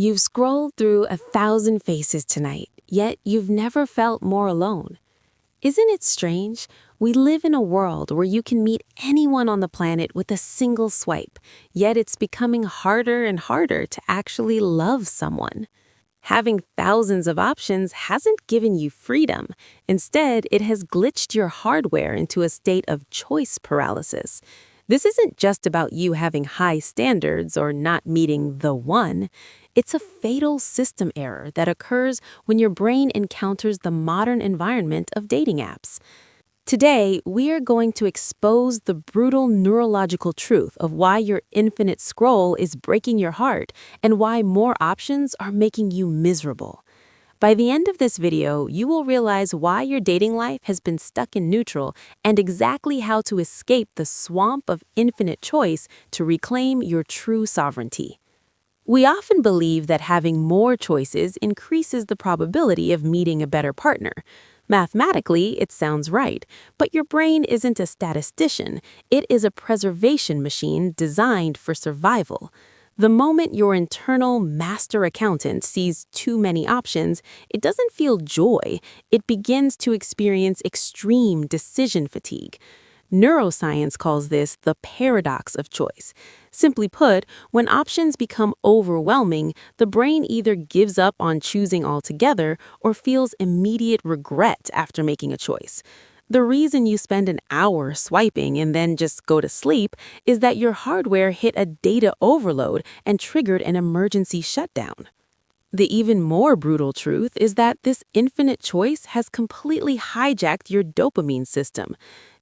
You've scrolled through 1,000 faces tonight, yet you've never felt more alone. Isn't it strange? We live in a world where you can meet anyone on the planet with a single swipe, yet it's becoming harder and harder to actually love someone. Having thousands of options hasn't given you freedom. Instead, it has glitched your hardware into a state of choice paralysis. This isn't just about you having high standards or not meeting the one. It's a fatal system error that occurs when your brain encounters the modern environment of dating apps. Today, we are going to expose the brutal neurological truth of why your infinite scroll is breaking your heart and why more options are making you miserable. By the end of this video, you will realize why your dating life has been stuck in neutral and exactly how to escape the swamp of infinite choice to reclaim your true sovereignty. We often believe that having more choices increases the probability of meeting a better partner. Mathematically, it sounds right, but your brain isn't a statistician. It is a preservation machine designed for survival. The moment your internal master accountant sees too many options, it doesn't feel joy. It begins to experience extreme decision fatigue. Neuroscience calls this the paradox of choice. Simply put, when options become overwhelming, the brain either gives up on choosing altogether or feels immediate regret after making a choice. The reason you spend an hour swiping and then just go to sleep is that your hardware hit a data overload and triggered an emergency shutdown. The even more brutal truth is that this infinite choice has completely hijacked your dopamine system.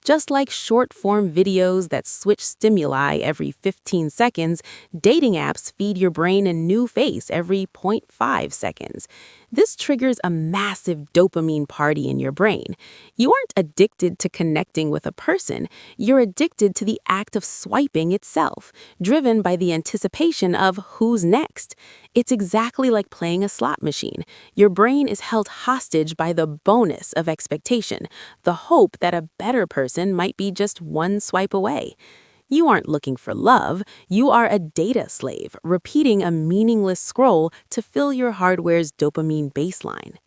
Just like short-form videos that switch stimuli every 15 seconds, dating apps feed your brain a new face every zero point 0.5 seconds. This triggers a massive dopamine party in your brain. You aren't addicted to connecting with a person, you're addicted to the act of swiping itself, driven by the anticipation of who's next. It's exactly like playing a slot machine. Your brain is held hostage by the bonus of expectation, the hope that a better person might be just one swipe away. You aren't looking for love, you are a data slave, repeating a meaningless scroll to fill your hardware's dopamine baseline.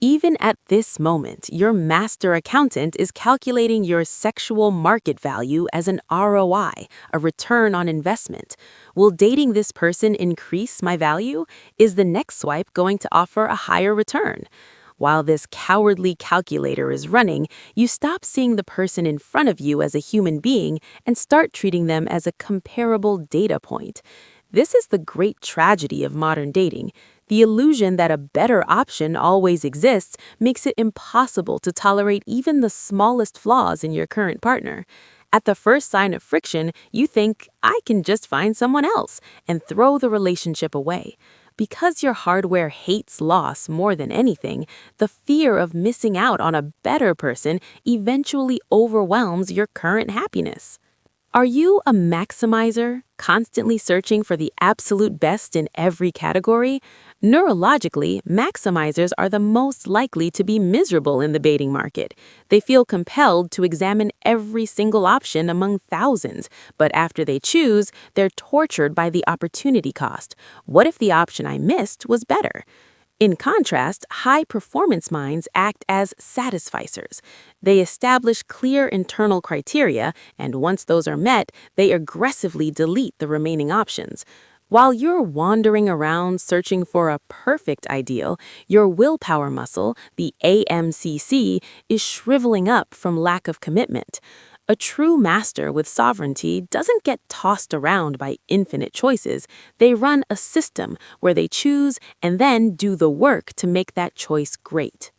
Even at this moment, your master accountant is calculating your sexual market value as an ROI, a return on investment. Will dating this person increase my value? Is the next swipe going to offer a higher return? While this cowardly calculator is running, you stop seeing the person in front of you as a human being and start treating them as a comparable data point. This is the great tragedy of modern dating. The illusion that a better option always exists makes it impossible to tolerate even the smallest flaws in your current partner. At the first sign of friction, you think, I can just find someone else, and throw the relationship away. Because your hardware hates loss more than anything, the fear of missing out on a better person eventually overwhelms your current happiness. Are you a maximizer, constantly searching for the absolute best in every category? Neurologically, maximizers are the most likely to be miserable in the dating market. They feel compelled to examine every single option among thousands, but after they choose, they're tortured by the opportunity cost. What if the option I missed was better? In contrast, high-performance minds act as satisficers. They establish clear internal criteria, and once those are met, they aggressively delete the remaining options. While you're wandering around searching for a perfect ideal, your willpower muscle, the AMCC, is shriveling up from lack of commitment. A true master with sovereignty doesn't get tossed around by infinite choices. They run a system where they choose and then do the work to make that choice great.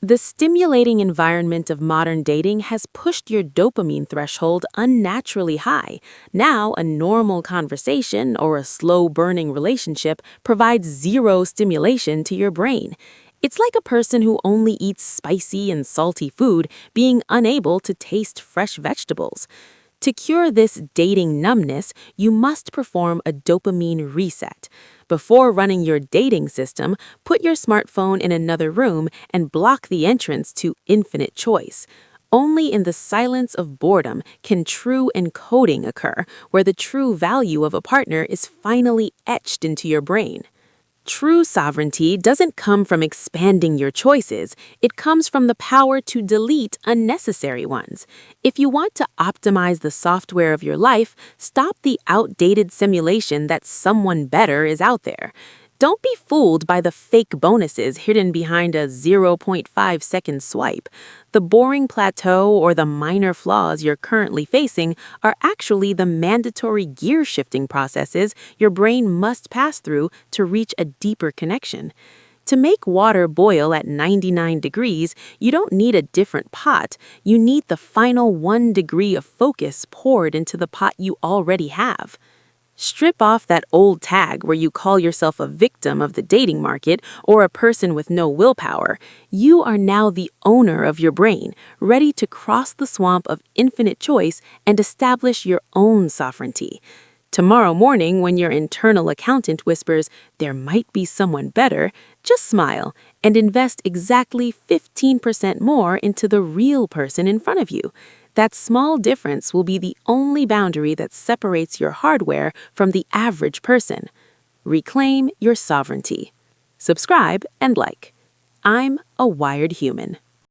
The stimulating environment of modern dating has pushed your dopamine threshold unnaturally high. Now, a normal conversation or a slow-burning relationship provides zero stimulation to your brain. It's like a person who only eats spicy and salty food being unable to taste fresh vegetables. To cure this dating numbness, you must perform a dopamine reset. Before running your dating system, put your smartphone in another room and block the entrance to infinite choice. Only in the silence of boredom can true encoding occur, where the true value of a partner is finally etched into your brain. True sovereignty doesn't come from expanding your choices, it comes from the power to delete unnecessary ones. If you want to optimize the software of your life, stop the outdated simulation that someone better is out there. Don't be fooled by the fake bonuses hidden behind a 0.5-second swipe. The boring plateau or the minor flaws you're currently facing are actually the mandatory gear shifting processes your brain must pass through to reach a deeper connection. To make water boil at 99 degrees, you don't need a different pot. You need the final 1 degree of focus poured into the pot you already have. Strip off that old tag where you call yourself a victim of the dating market or a person with no willpower. You are now the owner of your brain, ready to cross the swamp of infinite choice and establish your own sovereignty. Tomorrow morning, when your internal accountant whispers, "There might be someone better," just smile and invest exactly 15% more into the real person in front of you. That small difference will be the only boundary that separates your hardware from the average person. Reclaim your sovereignty. Subscribe and like. I'm a wired human.